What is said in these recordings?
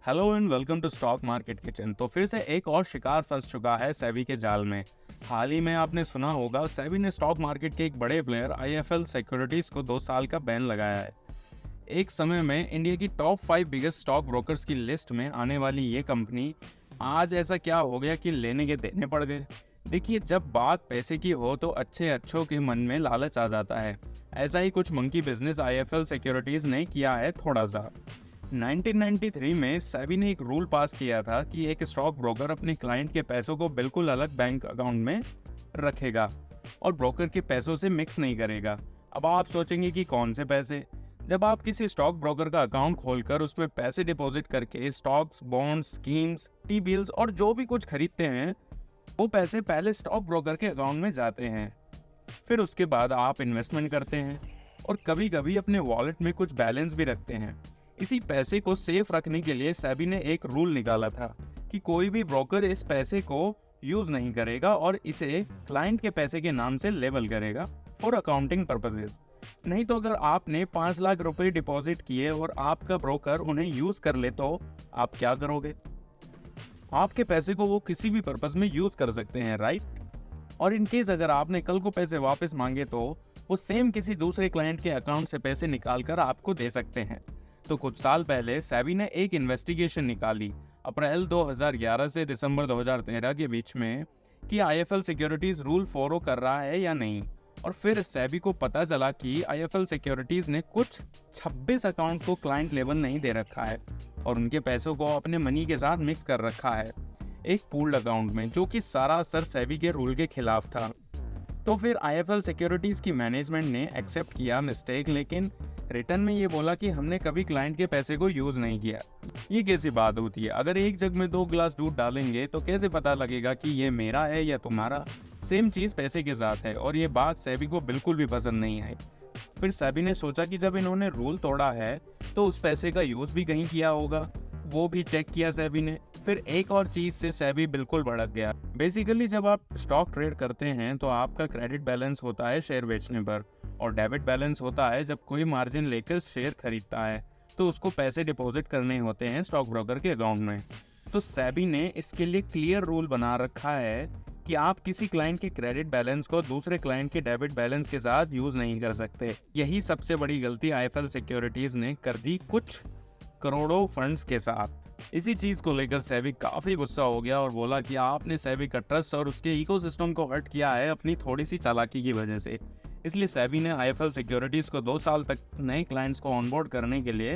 Hello and welcome to stock market kitchen. तो फिर से एक और शिकार फंस चुका है सेबी के जाल में। हाल ही में आपने सुना होगा, सेबी ने स्टॉक मार्केट के एक बड़े प्लेयर आईएफएल सिक्योरिटीज को 2 साल का बैन लगाया है। एक समय में इंडिया की टॉप 5 बिगेस्ट स्टॉक ब्रोकर्स की लिस्ट में आने वाली ये कंपनी आज ऐसा क्या हो गया कि लेने के देने पड़ गए। देखिए, जब बात पैसे की हो तो अच्छे अच्छों के मन में लालच आ जाता है। ऐसा ही कुछ मंकी बिजनेस आईएफएल सिक्योरिटीज ने किया है थोड़ा सा। 1993 में सेबी ने एक रूल पास किया था कि एक स्टॉक ब्रोकर अपने क्लाइंट के पैसों को बिल्कुल अलग बैंक अकाउंट में रखेगा और ब्रोकर के पैसों से मिक्स नहीं करेगा। अब आप सोचेंगे कि कौन से पैसे? जब आप किसी स्टॉक ब्रोकर का अकाउंट खोलकर उसमें पैसे डिपॉजिट करके stocks, bonds, schemes, T bills और जो भी कुछ खरीदते हैं, वो पैसे पहले स्टॉक ब्रोकर के अकाउंट में जाते हैं। फिर उसके बाद आप इन्वेस्टमेंट करते हैं और कभी कभी अपने वॉलेट में कुछ बैलेंस भी रखते हैं। इसी पैसे को सेफ रखने के लिए सेबी ने एक रूल निकाला था कि कोई भी ब्रोकर इस पैसे को यूज नहीं करेगा और इसे क्लाइंट के पैसे के नाम से लेबल करेगा फॉर अकाउंटिंग पर्पसेस। नहीं तो अगर आपने 5 लाख रुपए डिपॉजिट किए और आपका ब्रोकर उन्हें यूज कर ले तो आप क्या करोगे? आपके पैसे को वो किसी भी पर्पस में यूज कर सकते हैं, राइट? और इनकेस अगर आपने कल को पैसे वापस मांगे तो वो सेम किसी दूसरे क्लाइंट के अकाउंट से पैसे निकाल कर आपको दे सकते हैं। तो कुछ साल पहले सेबी ने एक इन्वेस्टिगेशन निकाली अप्रैल 2011 से दिसंबर 2013 के बीच में कि आईएफएल सिक्योरिटीज रूल फॉलो कर रहा है या नहीं। और फिर सेबी को पता चला कि आईएफएल सिक्योरिटीज ने कुछ 26 अकाउंट को क्लाइंट लेवल नहीं दे रखा है और उनके पैसों को अपने मनी के साथ मिक्स कर रखा है एक पूल्ड अकाउंट में, जो कि सरासर सेबी के रूल के खिलाफ था। तो फिर आईएफएल सिक्योरिटीज की मैनेजमेंट ने एक्सेप्ट किया मिस्टेक, लेकिन रिटर्न में ये बोला कि हमने कभी क्लाइंट के पैसे को यूज नहीं किया। ये कैसी बात होती है? अगर एक जग में 2 गिलास दूध डालेंगे तो कैसे पता लगेगा कि ये मेरा है या तुम्हारा? सेम चीज पैसे के साथ है और ये बात सेबी को बिल्कुल भी पसंद नहीं आई। फिर सेबी ने सोचा कि जब इन्होंने रूल तोड़ा है तो उस पैसे का यूज भी कहीं किया होगा, वो भी चेक किया सेबी ने। फिर एक और चीज से सेबी बिल्कुल भड़क गया। बेसिकली जब आप स्टॉक ट्रेड करते हैं तो आपका क्रेडिट बैलेंस होता है शेयर बेचने पर और डेबिट बैलेंस होता है जब कोई मार्जिन लेकर शेयर खरीदता है तो उसको पैसे डिपॉजिट करने होते हैं स्टॉक ब्रोकर के अकाउंट में। तो सेबी ने इसके लिए क्लियर रूल बना रखा है कि आप किसी क्लाइंट के क्रेडिट बैलेंस को दूसरे क्लाइंट के डेबिट बैलेंस के साथ यूज नहीं कर सकते। यही सबसे बड़ी गलती आईएफएल सिक्योरिटीज ने कर दी कुछ करोड़ों फंड्स के साथ। इसी चीज को लेकर सेबी काफी गुस्सा हो गया और बोला कि आपने सेबी का ट्रस्ट और उसके इकोसिस्टम को हर्ट किया है अपनी थोड़ी सी चालाकी की वजह से। इसलिए सेबी ने आईएफएल सिक्योरिटीज को 2 साल तक नए क्लाइंट्स को ऑनबोर्ड करने के लिए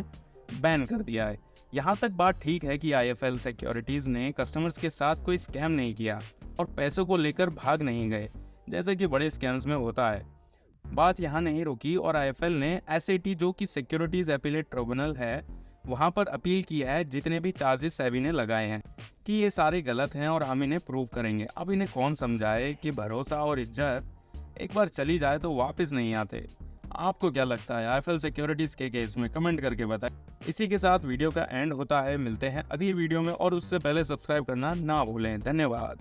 बैन कर दिया है। यहाँ तक बात ठीक है कि आईएफएल सिक्योरिटीज ने कस्टमर्स के साथ कोई स्कैम नहीं किया और पैसों को लेकर भाग नहीं गए जैसे कि बड़े स्कैम्स में होता है। बात यहाँ नहीं रुकी और आईएफएल ने एसएटी, जो कि सिक्योरिटीज अपीलेट ट्रिब्यूनल है, वहाँ पर अपील किया है जितने भी चार्जेस सेबी ने लगाए हैं कि ये सारे गलत हैं और हम इन्हें प्रूव करेंगे। अब इन्हें कौन समझाए कि भरोसा और इज्जत एक बार चली जाए तो वापस नहीं आते। आपको क्या लगता है आईएफएल सिक्योरिटीज के केस में? कमेंट करके बताएं। इसी के साथ वीडियो का एंड होता है। मिलते हैं अगली वीडियो में और उससे पहले सब्सक्राइब करना ना भूलें। धन्यवाद।